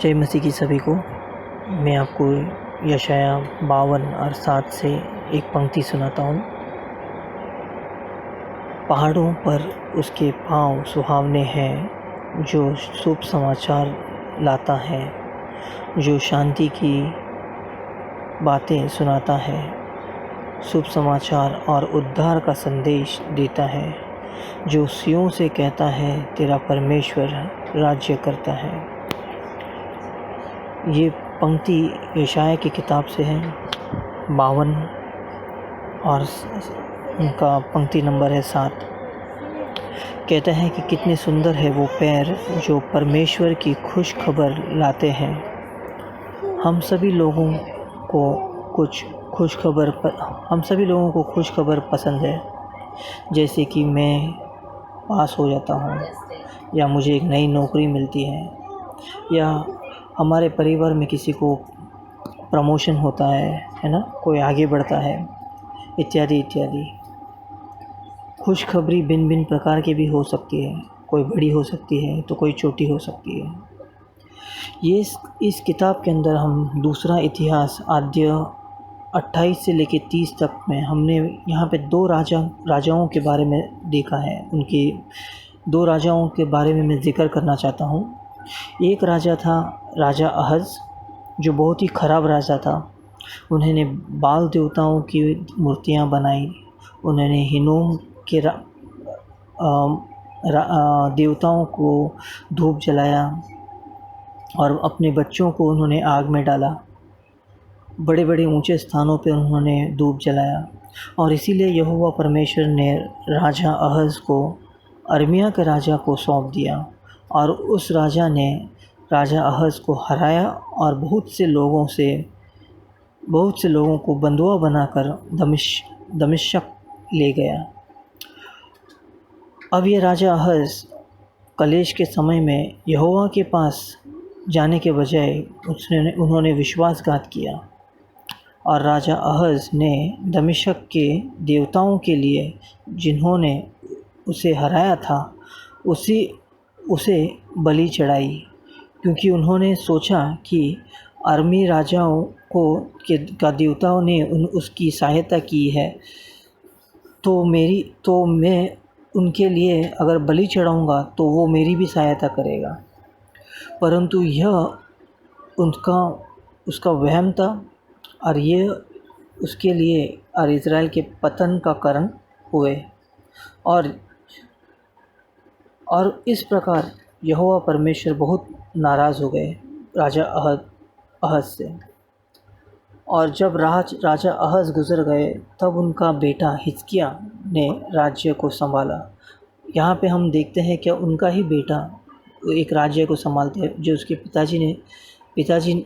जय मसीह की सभी को। मैं आपको यशाया 52 और 7 से एक पंक्ति सुनाता हूँ। पहाड़ों पर उसके पाँव सुहावने हैं, जो शुभ समाचार लाता है, जो शांति की बातें सुनाता है, शुभ समाचार और उद्धार का संदेश देता है, जो सियों से कहता है तेरा परमेश्वर राज्य करता है। ये पंक्ति यशाया की किताब से है 52 और उनका पंक्ति नंबर है 7। कहता है कि कितने सुंदर है वो पैर जो परमेश्वर की खुश खबर लाते हैं। हम सभी लोगों को खुश खबर पसंद है, जैसे कि मैं पास हो जाता हूँ, या मुझे एक नई नौकरी मिलती है, या हमारे परिवार में किसी को प्रमोशन होता है ना, कोई आगे बढ़ता है, इत्यादि इत्यादि। खुशखबरी भिन्न भिन्न प्रकार की भी हो सकती है, कोई बड़ी हो सकती है तो कोई छोटी हो सकती है। ये इस किताब के अंदर हम दूसरा इतिहास आद्य 28 से लेकर 30 तक में हमने यहाँ पे 2 राजाओं के बारे में देखा है। उनके 2 राजाओं के बारे में मैं जिक्र करना चाहता हूँ। एक राजा था राजा अहज, जो बहुत ही ख़राब राजा था। उन्होंने बाल देवताओं की मूर्तियाँ बनाई, उन्होंने हिनोम के देवताओं को धूप जलाया और अपने बच्चों को उन्होंने आग में डाला। बड़े बड़े ऊंचे स्थानों पर उन्होंने धूप जलाया, और इसीलिए यहोवा परमेश्वर ने राजा अहज को अरमिया के राजा को सौंप दिया, और उस राजा ने राजा अहज को हराया और बहुत से लोगों को बंधुआ बनाकर दमिश्क ले गया। अब ये राजा अहज कलेश के समय में यहोवा के पास जाने के बजाय उन्होंने विश्वासघात किया, और राजा अहज ने दमिश्क के देवताओं के लिए जिन्होंने उसे हराया था उसे बलि चढ़ाई, क्योंकि उन्होंने सोचा कि अरमी राजाओं का देवताओं ने उसकी सहायता की है, तो मैं उनके लिए अगर बलि चढ़ाऊँगा तो वो मेरी भी सहायता करेगा। परंतु यह उसका वहम था, और ये उसके लिए और इज़राइल के पतन का कारण हुए। और इस प्रकार यहोवा परमेश्वर बहुत नाराज़ हो गए राजा अहज से। और जब राजा अहज गुज़र गए, तब उनका बेटा हिजकिय्या ने राज्य को संभाला। यहाँ पे हम देखते हैं कि उनका ही बेटा एक राज्य को संभालते हैं, जो उसके पिताजी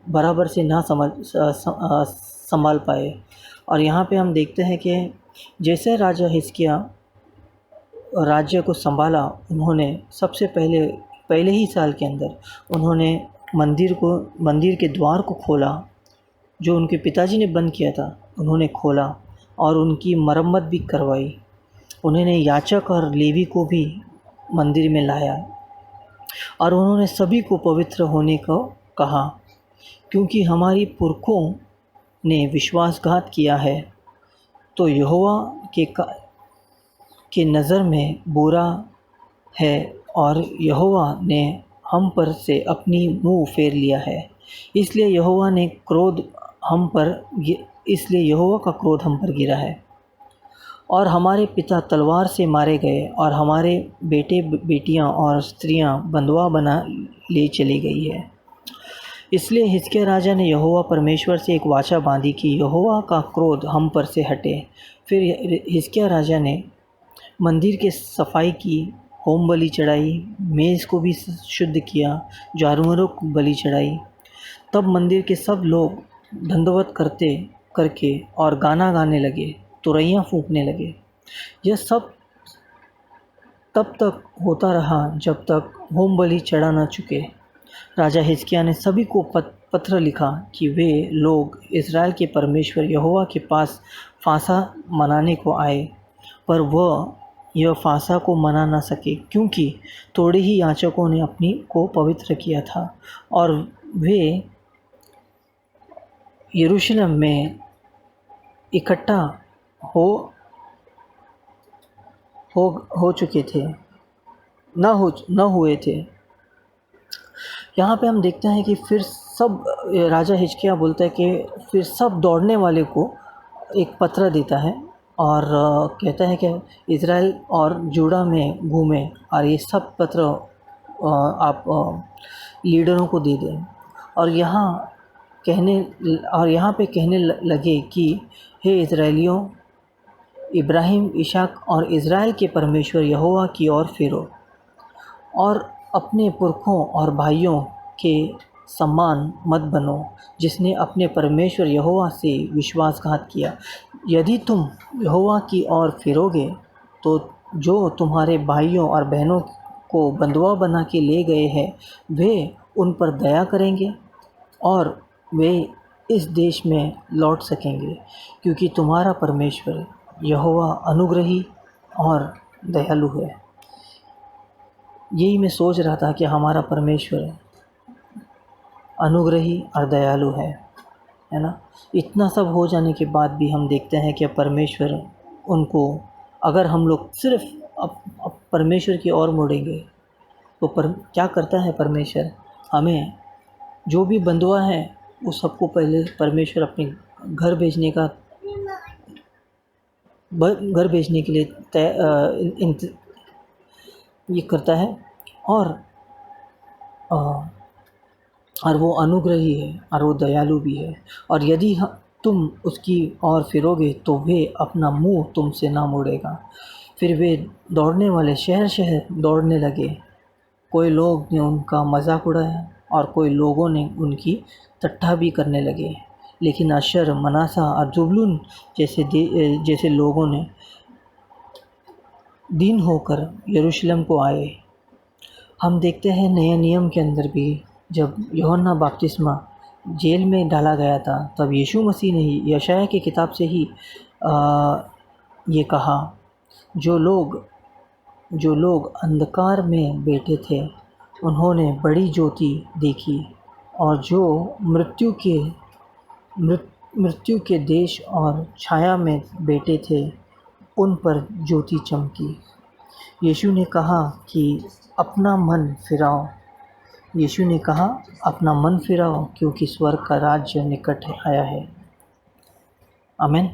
बराबर से ना संभाल पाए। और यहाँ पे हम देखते हैं कि जैसे राजा हिजकिय्या राज्य को संभाला, उन्होंने सबसे पहले ही साल के अंदर उन्होंने मंदिर के द्वार को खोला, जो उनके पिताजी ने बंद किया था, उन्होंने खोला और उनकी मरम्मत भी करवाई। उन्होंने याजक और लेवी को भी मंदिर में लाया, और उन्होंने सभी को पवित्र होने को कहा, क्योंकि हमारी पुरखों ने विश्वासघात किया है, तो यहोवा के नज़र में बुरा है, और यहोवा ने हम पर से अपनी मुँह फेर लिया है। इसलिए यहोवा का क्रोध हम पर गिरा है, और हमारे पिता तलवार से मारे गए, और हमारे बेटे बेटियां और स्त्रियां बंधुआ बना ले चली गई है। इसलिए हिजकिय्या राजा ने यहोवा परमेश्वर से एक वाचा बांधी कि यहोवा का क्रोध हम पर से हटे। फिर हिजकिय्या राजा ने मंदिर के सफाई की, होम बलि चढ़ाई, मेज़ को भी शुद्ध किया, जानवरों को बलि चढ़ाई। तब मंदिर के सब लोग दंडवत करके और गाना गाने लगे, तुरैयां फूंकने लगे। यह सब तब तक होता रहा जब तक होम बलि चढ़ा न चुके। राजा हिजकिय्या ने सभी को पत्र लिखा कि वे लोग इज़राइल के परमेश्वर यहोवा के पास फांसा मनाने को आए, पर वह यह फासा को मना न सके, क्योंकि थोड़े ही याचकों ने अपनी को पवित्र किया था और वे यरूशलेम में इकट्ठा हो हो हो चुके थे, न हुए थे। यहाँ पे हम देखते हैं कि फिर सब राजा हिजकिय्याह बोलता है कि फिर सब दौड़ने वाले को एक पत्र देता है और कहता है कि इज़राइल और जूडा में घूमें और ये सब पत्र आप लीडरों को दे दें। और यहाँ पे कहने लगे कि हे इज़राइलियों, इब्राहिम, इशाक और इज़राइल के परमेश्वर यहोवा की ओर फिरो और अपने पुरखों और भाइयों के समान मत बनो, जिसने अपने परमेश्वर यहोवा से विश्वासघात किया। यदि तुम यहोवा की ओर फिरोगे तो जो तुम्हारे भाइयों और बहनों को बंधुआ बना के ले गए हैं वे उन पर दया करेंगे और वे इस देश में लौट सकेंगे, क्योंकि तुम्हारा परमेश्वर यहोवा अनुग्रही और दयालु है। यही मैं सोच रहा था कि हमारा परमेश्वर अनुग्रही और दयालु है ना। इतना सब हो जाने के बाद भी हम देखते हैं कि परमेश्वर उनको, अगर हम लोग सिर्फ अब परमेश्वर की ओर मुड़ेंगे तो क्या करता है परमेश्वर, हमें जो भी बंधुआ है वो सबको पहले परमेश्वर अपने घर भेजने के लिए ये करता है और वो अनुग्रही है और वो दयालु भी है। और यदि तुम उसकी ओर फिरोगे तो वे अपना मुंह तुमसे ना मोड़ेगा। फिर वे दौड़ने वाले शहर शहर दौड़ने लगे। कोई लोग ने उनका मजाक उड़ाया और कोई लोगों ने उनकी ठट्ठा भी करने लगे। लेकिन आशेर, मनासा और ज़बूलून जैसे लोगों ने दीन होकर यरूशलेम को आए। हम देखते हैं नए नियम के अंदर भी जब यूहन्ना बपतिस्मा जेल में डाला गया था तब यीशु मसीह ने ही यशायाह की किताब से ही ये कहा, जो लोग अंधकार में बैठे थे उन्होंने बड़ी ज्योति देखी, और जो मृत्यु के देश और छाया में बैठे थे उन पर ज्योति चमकी। यीशु ने कहा कि अपना मन फिराओ, क्योंकि स्वर्ग का राज्य निकट आया है। आमीन।